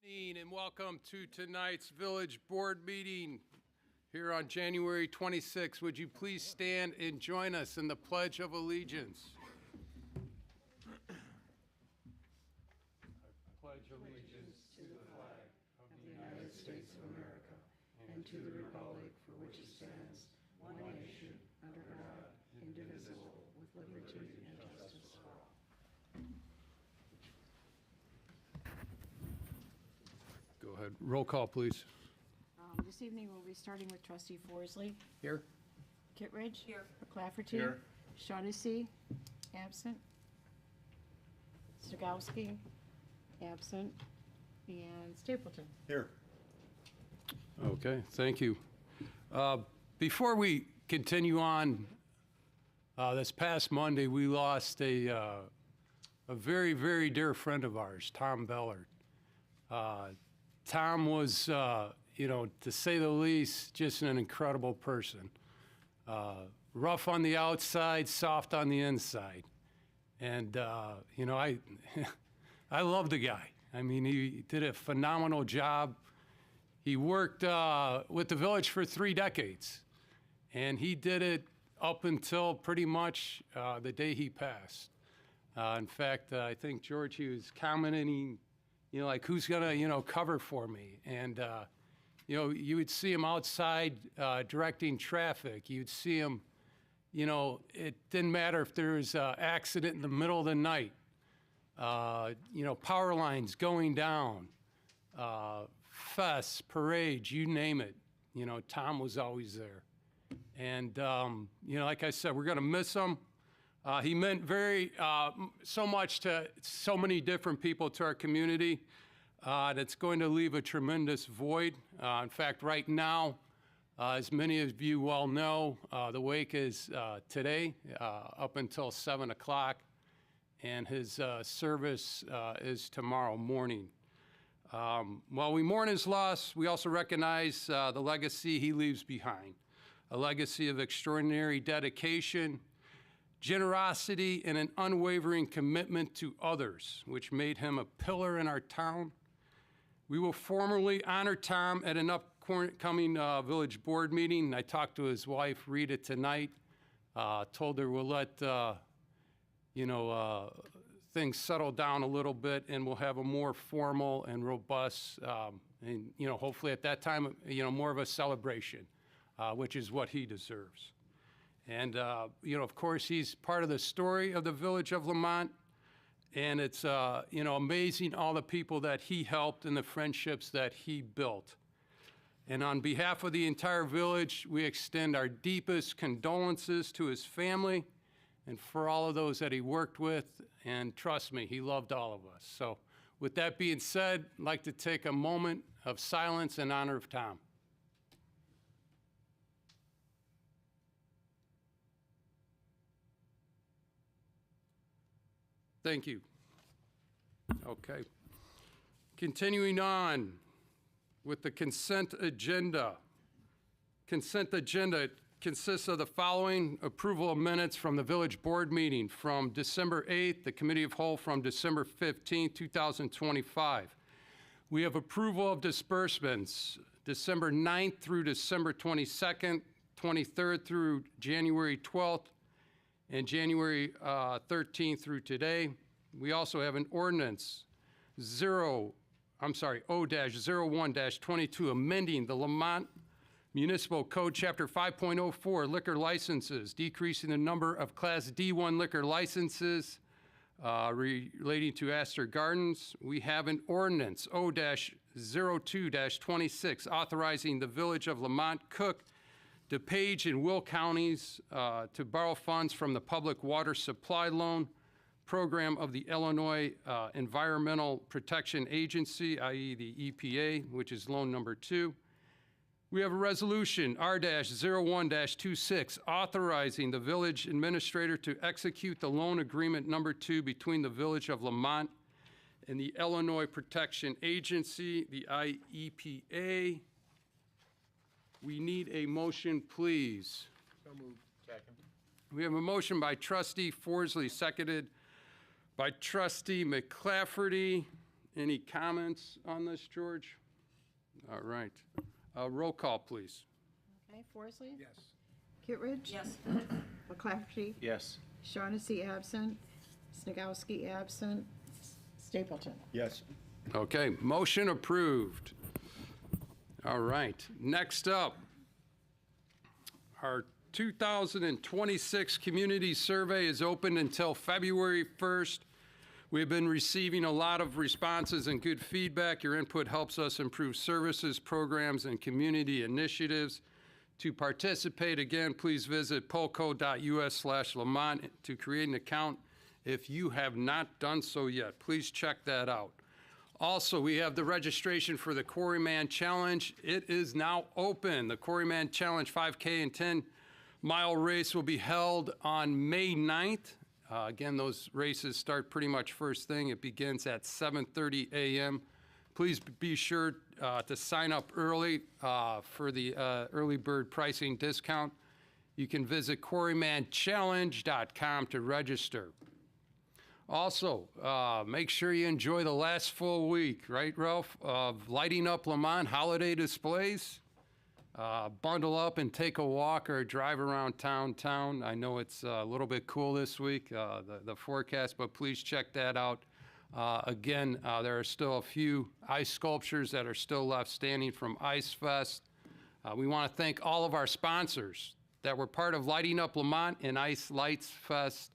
And welcome to tonight's Village Board meeting here on January 26th. Would you please stand and join us in the Pledge of Allegiance? I pledge allegiance to the flag of the United States of America and to the republic for which it stands, one nation, under God, indivisible, with liberty and justice for all. Go ahead. Roll call, please. This evening, we'll be starting with Trustee Forsley. Here. Kittredge. Here. McClafferty. Here. Shaughnessy. Absent. Stogowski. Absent. And Stapleton. Here. Okay, thank you. Before we continue on, this past Monday, we lost a very, very dear friend of ours, Tom Bellard. Tom was, to say the least, just an incredible person. Rough on the outside, soft on the inside. And, I love the guy. I mean, he did a phenomenal job. He worked with the village for 3 decades. And he did it up until pretty much the day he passed. In fact, I think, George, he was commenting, like, who's going to, cover for me? And, you would see him outside directing traffic. You'd see him, it didn't matter if there was an accident in the middle of the night, power lines going down, fests, parades, you name it. Tom was always there. And, like I said, we're going to miss him. He meant so much to so many different people to our community that's going to leave a tremendous void. In fact, right now, as many of you well know, the wake is today up until 7 o'clock, and his service is tomorrow morning. While we mourn his loss, we also recognize the legacy he leaves behind, a legacy of extraordinary dedication, generosity, and an unwavering commitment to others, which made him a pillar in our town. We will formally honor Tom at an upcoming village board meeting. I talked to his wife, Rita, tonight. Told her we'll let, things settle down a little bit, and we'll have a more formal and robust, and, hopefully at that time, more of a celebration, which is what he deserves. And, of course, he's part of the story of the village of Lamont. And it's, amazing all the people that he helped and the friendships that he built. And on behalf of the entire village, we extend our deepest condolences to his family and for all of those that he worked with. And trust me, he loved all of us. So with that being said, I'd like to take a moment of silence in honor of Tom. Thank you. Okay. Continuing on with the consent agenda. Consent agenda consists of the following: approval of minutes from the village board meeting from December 8th, the committee of whole from December 15th, 2025. We have approval of disbursements December 9th through December 22nd, 23rd through January 12th, and January 13th through today. We also have an ordinance O-01-22 amending the Lamont Municipal Code Chapter 5.04 liquor licenses, decreasing the number of Class D1 liquor licenses relating to Astor Gardens. We have an ordinance O-02-26 authorizing the Village of Lamont, Cook, DuPage, and Will counties to borrow funds from the Public Water Supply Loan Program of the Illinois Environmental Protection Agency, i.e. the EPA, which is loan number 2. We have a resolution R-01-26 authorizing the village administrator to execute the loan agreement number 2 between the Village of Lamont and the Illinois Protection Agency, the IEPA. We need a motion, please. So moved. Second. We have a motion by Trustee Forsley, seconded by Trustee McClafferty. Any comments on this, George? All right. Roll call, please. Okay, Forsley? Yes. Kittredge? Yes. McClafferty? Yes. Shaughnessy absent. Snagowski absent. Stapleton? Yes. Okay, motion approved. All right, next up, our 2026 community survey is open until February 1st. We've been receiving a lot of responses and good feedback. Your input helps us improve services, programs, and community initiatives. To participate, again, please visit polco.us/Lamont to create an account if you have not done so yet. Please check that out. Also, we have the registration for the Quarryman Challenge. It is now open. The Quarryman Challenge 5K and 10-mile race will be held on May 9th. Again, those races start pretty much first thing. It begins at 7:30 a.m. Please be sure to sign up early for the early bird pricing discount. You can visit quarrymanchallenge.com to register. Also, make sure you enjoy the last full week, right, Ralph, of Lighting Up Lamont holiday displays. Bundle up and take a walk or a drive around town. I know it's a little bit cool this week, the forecast, but please check that out. Again, there are still a few ice sculptures that are still left standing from Ice Fest. We want to thank all of our sponsors that were part of Lighting Up Lamont and Ice Lights Fest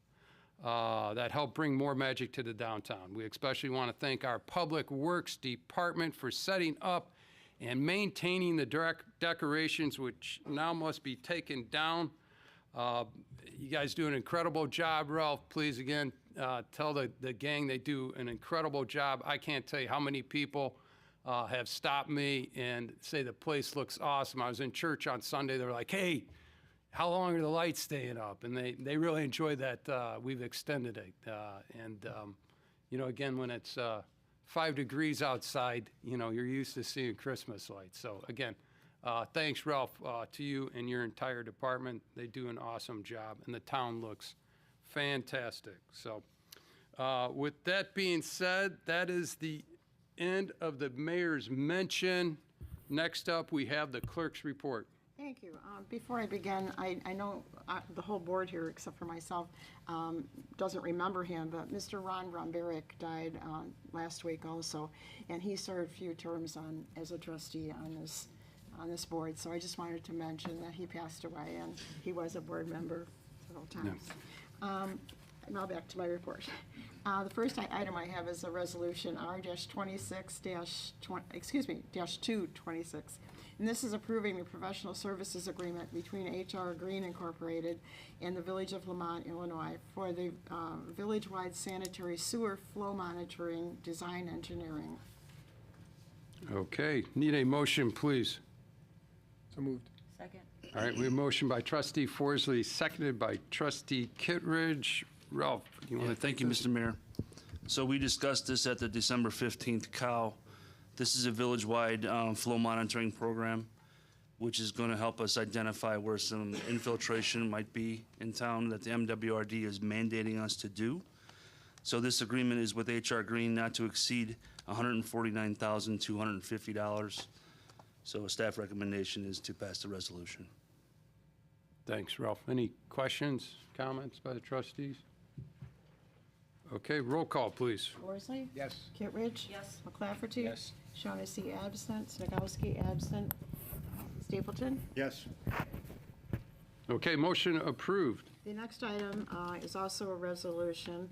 that helped bring more magic to the downtown. We especially want to thank our Public Works Department for setting up and maintaining the decorations, which now must be taken down. You guys do an incredible job, Ralph. Please, again, tell the gang they do an incredible job. I can't tell you how many people have stopped me and say the place looks awesome. I was in church on Sunday. They were like, hey, how long are the lights staying up? And they really enjoy that we've extended it. You know, again, when it's 5 degrees outside, you know, you're used to seeing Christmas lights. So again, thanks, Ralph, to you and your entire department. They do an awesome job, and the town looks fantastic. So with that being said, that is the end of the mayor's mention. Next up, we have the clerk's report. Thank you. Before I begin, I know the whole board here, except for myself, doesn't remember him, but Mr. Ron Romberic died last week also, and he served a few terms as a trustee on this board. So I just wanted to mention that he passed away, and he was a board member several times. Now back to my report. The first item I have is a resolution R-26-226. And this is approving the professional services agreement between HR Green Incorporated and the Village of Lamont, Illinois for the village-wide sanitary sewer flow monitoring design engineering. Okay, need a motion, please. So moved. Second. All right, we have a motion by trustee Forsley, seconded by trustee Kittredge. Ralph, you want to Thank you, Mr. Mayor. So we discussed this at the December 15th COW. This is a village-wide flow monitoring program, which is going to help us identify where some infiltration might be in town that the MWRD is mandating us to do. So this agreement is with HR Green not to exceed $149,250. So a staff recommendation is to pass the resolution. Thanks, Ralph. Any questions, comments by the trustees? Okay, roll call, please. Forsley? Yes. Kittredge? Yes. McClafferty? Yes. Shaughnessy absent. Snagowski absent. Stapleton? Yes. Okay, motion approved. The next item is also a resolution,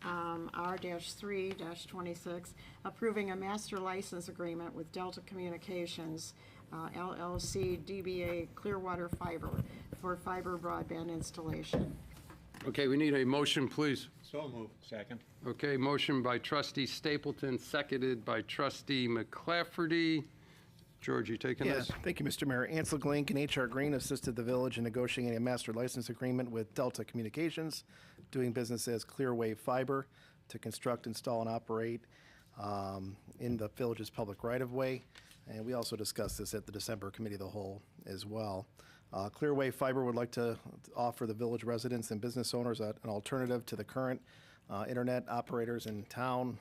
R-3-26, approving a master license agreement with Delta Communications, LLC, DBA Clearwater Fiber, for fiber broadband installation. Okay, we need a motion, please. So moved. Second. Okay, motion by trustee Stapleton, seconded by trustee McClafferty. George, you taking Yes, this? thank you, Mr. Mayor. Ansel Glink and HR Green assisted the village in negotiating a master license agreement with Delta Communications, doing business as Clearwave Fiber, to construct, install, and operate in the village's public right-of-way. And we also discussed this at the December Committee of the Whole as well. Clearwave Fiber would like to offer the village residents and business owners an alternative to the current internet operators in town.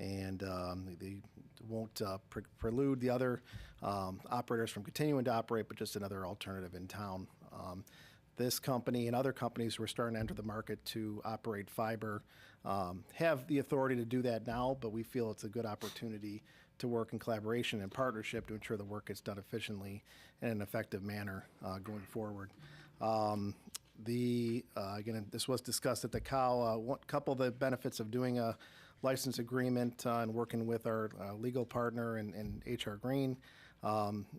and they won't prelude the other operators from continuing to operate, but just another alternative in town. This company and other companies who are starting to enter the market to operate fiber have the authority to do that now, but we feel it's a good opportunity to work in collaboration and partnership to ensure the work gets done efficiently and in an effective manner going forward. Again, this was discussed at the COW. One couple of the benefits of doing a license agreement and working with our legal partner and HR Green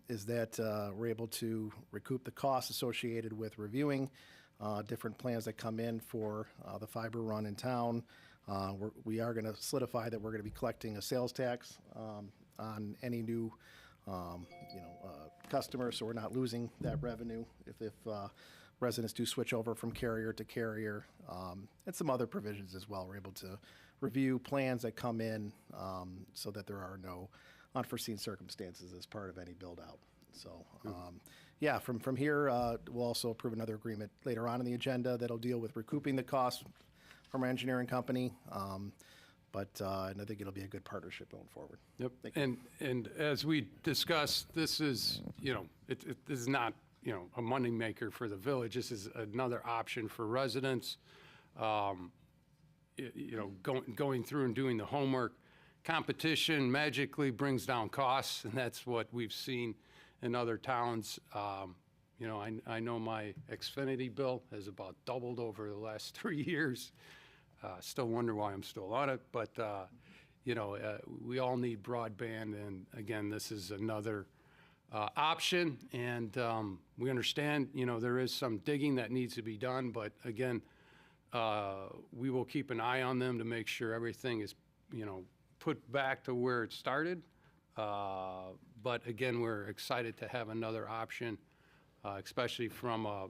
is that we're able to recoup the costs associated with reviewing different plans that come in for the fiber run in town. We are going to solidify that we're going to be collecting a sales tax on any new customers, so we're not losing that revenue if residents do switch over from carrier to carrier, and some other provisions as well. We're able to review plans that come in so that there are no unforeseen circumstances as part of any build-out. So, yeah, from here, we'll also approve another agreement later on in the agenda that'll deal with recouping the costs from our engineering company. But I think it'll be a good partnership going forward. Yep. Thank you. And as we discussed, this is, this is not, a moneymaker for the village. This is another option for residents. Going through and doing the homework. Competition magically brings down costs, and that's what we've seen in other towns. I know my Xfinity bill has about doubled over the last 3 years. Still wonder why I'm still on it, but, we all need broadband, and again, this is another option, and we understand, there is some digging that needs to be done, but again, we will keep an eye on them to make sure everything is, put back to where it started. But again, we're excited to have another option, especially from a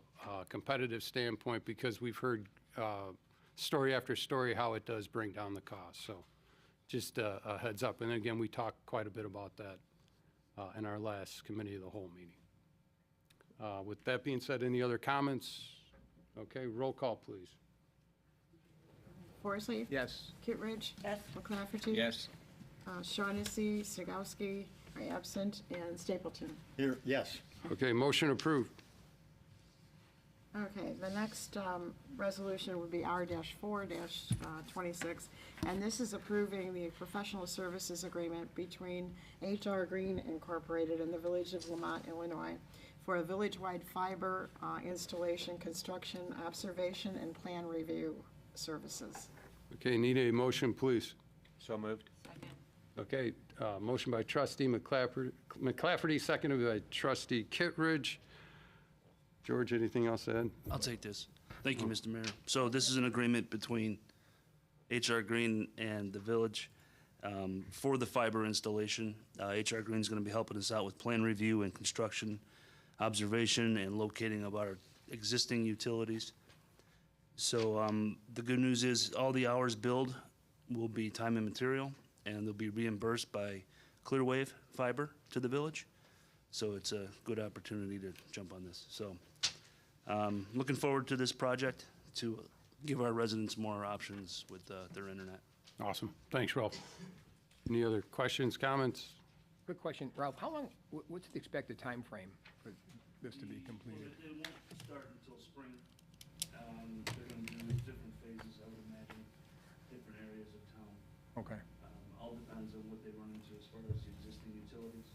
competitive standpoint, because we've heard story after story how it does bring down the cost. So just a heads up. And again, we talked quite a bit about that in our last committee of the whole meeting. With that being said, any other comments? Okay, roll call, please. Forsley? Yes. Kittredge? Yes. McClafferty? Yes. Shaughnessy, Snagowski are absent, and Stapleton. Here, yes. Okay, motion approved. Okay, the next resolution would be R-4-26, and this is approving the professional services agreement between HR Green Incorporated and the Village of Lamont, Illinois, for a village-wide fiber installation, construction, observation, and plan review services. Okay, need a motion, please. So moved. Okay, motion by trustee McClafferty, seconded by trustee Kittredge. George, anything else to add? I'll take this. Thank you, Mr. Mayor. So this is an agreement between HR Green and the village for the fiber installation. HR Green is going to be helping us out with plan review and construction, observation, and locating of our existing utilities. So the good news is all the hours billed will be time and material, and they'll be reimbursed by Clearwave Fiber to the village. So it's a good opportunity to jump on this. So looking forward to this project to give our residents more options with their internet. Awesome. Thanks, Ralph. Any other questions, comments? Quick question, Ralph, how long, what's the expected time frame for this to be completed? It won't start until spring. They're going to do different phases, I would imagine, different areas of town. Okay. All depends on what they run into as far as the existing utilities.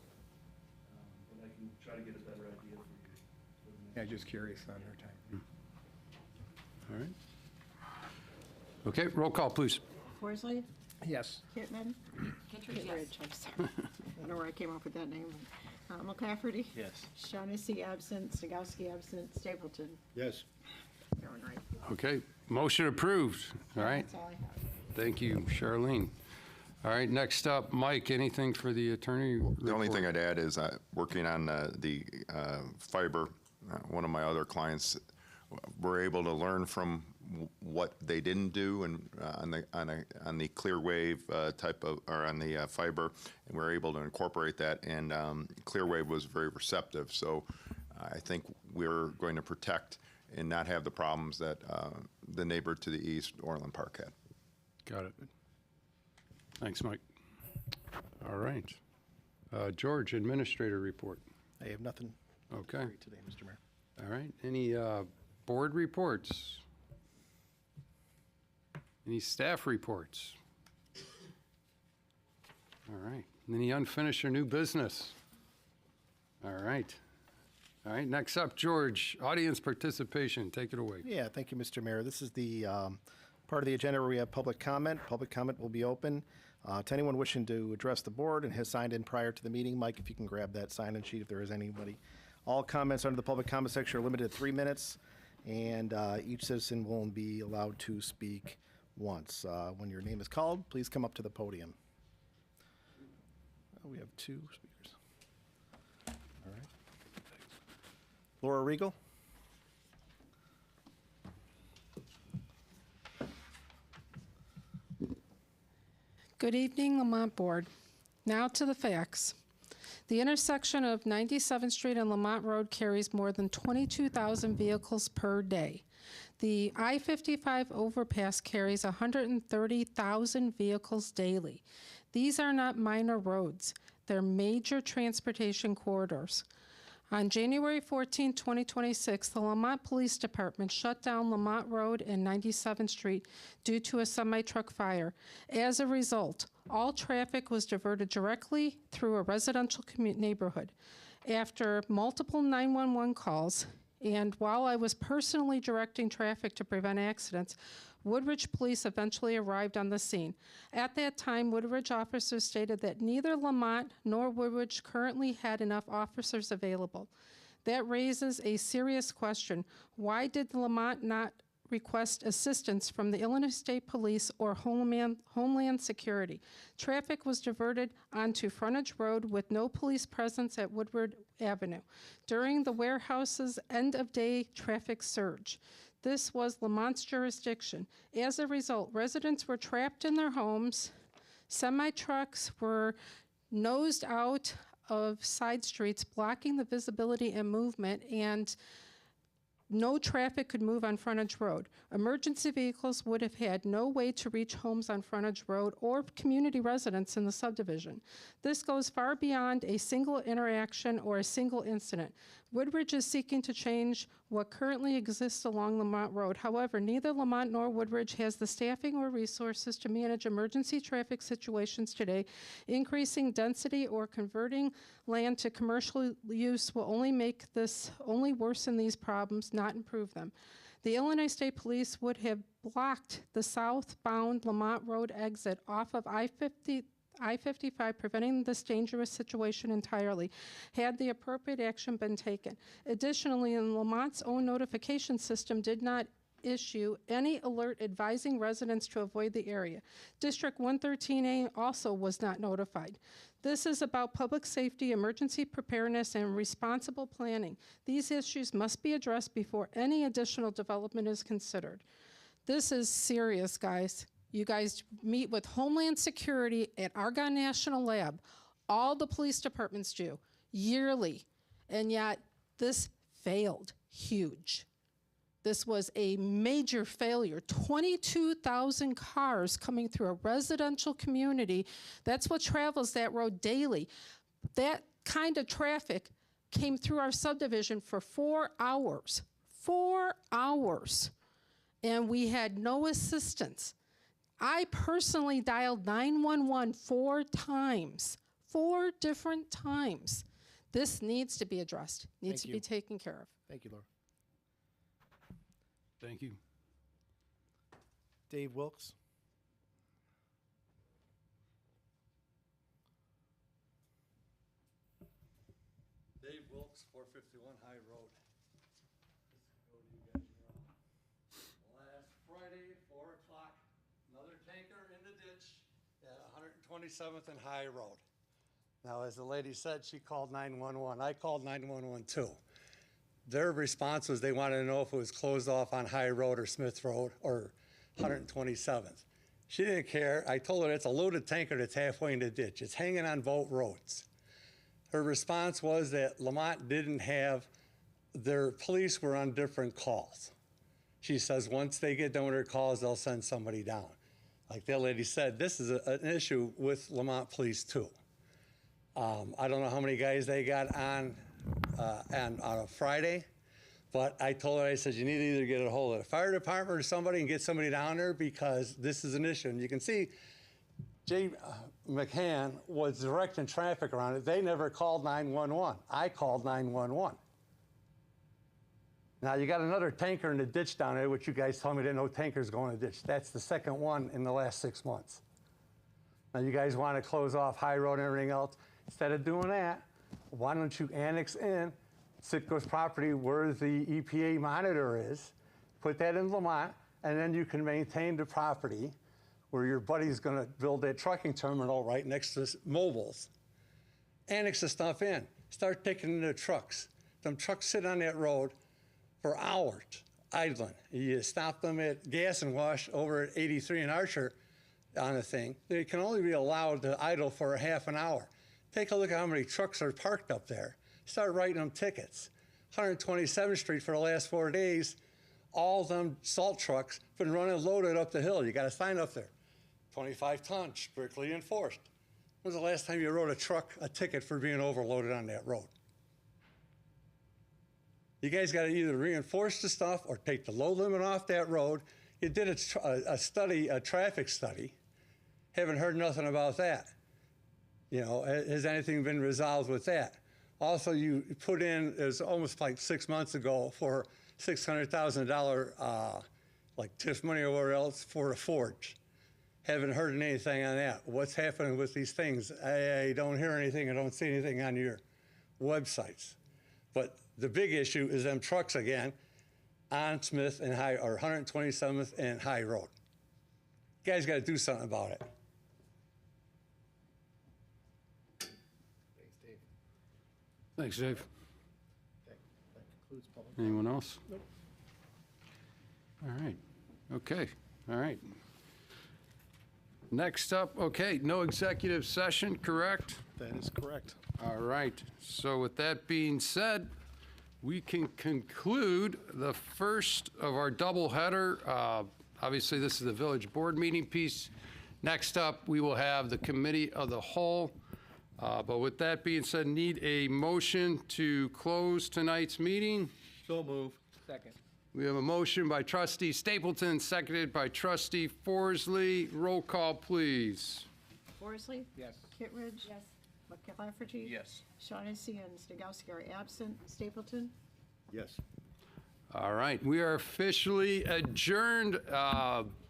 But I can try to get a better idea for you. Yeah, just curious on their time. All right. Okay, roll call, please. Forsley? Yes. Kittman? Kittredge, I'm sorry. I don't know where I came up with that name. McClafferty? Yes. Shaughnessy absent, Snagowski absent, Stapleton. Yes. Going right. Okay, motion approved. All right, That's all I have. thank you, Charlene. All right, next up, Mike, anything for the attorney? The only thing report? I'd add is working on the fiber, one of my other clients, were able to learn from what they didn't do and on the Clearwave type of, or on the fiber, and we're able to incorporate that, and Clearwave was very receptive. So I think we're going to protect and not have the problems that the neighbor to the east, Orland Park, had. Got it. Thanks, Mike. All right. George, administrator report. I have nothing Okay. today, Mr. Mayor. All right. Any board reports? Any staff reports? All right. Any unfinished or new business? All right. All right. Next up, George, audience participation. Take it away. Yeah, thank you, Mr. Mayor. This is the part of the agenda where we have public comment. Public comment will be open to anyone wishing to address the board and has signed in prior to the meeting. Mike, if you can grab that sign-in sheet if there is anybody. All comments under the public comment section are limited to 3 minutes, and each citizen will be allowed to speak once. When your name is called, please come up to the podium. We have 2 speakers. All right. Laura Regal? Good evening, Lamont Board. Now to the facts. The intersection of 97th Street and Lamont Road carries more than 22,000 vehicles per day. The I-55 overpass carries 130,000 vehicles daily. These are not minor roads. They're major transportation corridors. On January 14, 2026, the Lamont Police Department shut down Lamont Road and 97th Street due to a semi-truck fire. As a result, all traffic was diverted directly through a residential neighborhood. After multiple 911 calls, and while I was personally directing traffic to prevent accidents, Woodridge Police eventually arrived on the scene. At that time, Woodridge officers stated that neither Lamont nor Woodridge currently had enough officers available. That raises a serious question. Why did Lamont not request assistance from the Illinois State Police or Homeland Security? Traffic was diverted onto Frontage Road with no police presence at Woodward Avenue during the warehouse's end-of-day traffic surge. This was Lamont's jurisdiction. As a result, residents were trapped in their homes, semi-trucks were nosed out of side streets, blocking the visibility and movement, and no traffic could move on Frontage Road. Emergency vehicles would have had no way to reach homes on Frontage Road or community residents in the subdivision. This goes far beyond a single interaction or a single incident. Woodridge is seeking to change what currently exists along Lamont Road. However, neither Lamont nor Woodridge has the staffing or resources to manage emergency traffic situations today. Increasing density or converting land to commercial use will only worsen these problems, not improve them. The Illinois State Police would have blocked the southbound Lamont Road exit off of I-55, preventing this dangerous situation entirely, had the appropriate action been taken. Additionally, Lamont's own notification system did not issue any alert advising residents to avoid the area. District 113A also was not notified. This is about public safety, emergency preparedness, and responsible planning. These issues must be addressed before any additional development is considered. This is serious, guys. You guys meet with Homeland Security at Argonne National Lab. All the police departments do, yearly. And yet, this failed huge. This was a major failure. 22,000 cars coming through a residential community. That's what travels that road daily. That kind of traffic came through our subdivision for 4 hours. 4 hours. And we had no assistance. I personally dialed 911 4 times, 4 different times. This needs to be addressed, needs to be taken care of. Thank you, Laura. Thank you. Dave Wilkes? Dave Wilkes, 451 High Road. Last Friday, 4 o'clock, another tanker in the ditch at 127th and High Road. Now, as the lady said, she called 911. I called 911 too. Their response was they wanted to know if it was closed off on High Road or Smith Road or 127th. She didn't care. I told her it's a loaded tanker that's halfway in the ditch. It's hanging on both roads. Her response was that Lamont didn't have, their police were on different calls. She says once they get done with their calls, they'll send somebody down. Like that lady said, this is an issue with Lamont Police too. I don't know how many guys they got on a Friday, but I told her, I said, you need to either get a hold of the fire department or somebody and get somebody down there because this is an issue. And you can see Jay McCann was directing traffic around it. They never called 911. I called 911. Now, you got another tanker in the ditch down there, which you guys told me there no tankers going in the ditch. That's the second one in the last 6 months. Now, you guys want to close off High Road and everything else. Instead of doing that, why don't you annex in Sitco's property where the EPA monitor is, put that in Lamont, and then you can maintain the property where your buddy's going to build that trucking terminal right next to Mobiles. Annex the stuff in. Start taking in the trucks. Them trucks sit on that road for hours, idling. You stop them at Gas and Wash over at 83 and Archer on the thing. They can only be allowed to idle for a half an hour. Take a look at how many trucks are parked up there. Start writing them tickets. 127th Street for the last 4 days, all them salt trucks been running loaded up the hill. You got a sign up there. 25 tons, strictly enforced. When was the last time you wrote a ticket for being overloaded on that road? You guys got to either reinforce the stuff or take the load limit off that road. You did a traffic study. Haven't heard nothing about that. You know, has anything been resolved with that? Also, you put in, it was almost like 6 months ago, for $600,000 like TIF money or whatever else for a forge. Haven't heard anything on that. What's happening with these things? I don't hear anything. I don't see anything on your websites. But the big issue is them trucks again on Smith and High, or 127th and High Road. You guys got to do something about it. Thanks, Dave. That concludes public. Anyone else? Nope. All right. Okay. All right. Next up, okay, no executive session, correct? That is correct. All right. So with that being said, we can conclude the first of our doubleheader. Obviously, this is the village board meeting piece. Next up, we will have the committee of the whole. But with that being said, need a motion to close tonight's meeting. So move. Second. We have a motion by trustee Stapleton, seconded by trustee Forsley. Roll call, please. Forsley? Yes. Kittredge? Yes. McClafferty? Yes. Shaughnessy and Snagowski are absent. Stapleton? Yes. All right, we are officially adjourned.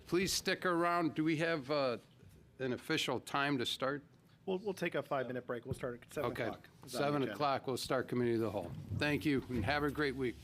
Please stick around. Do we have an official time to start? We'll take a 5-minute break. We'll start at 7 Okay, o'clock. It's on the 7 agenda. o'clock, we'll start committee of the whole. Thank you, and have a great week.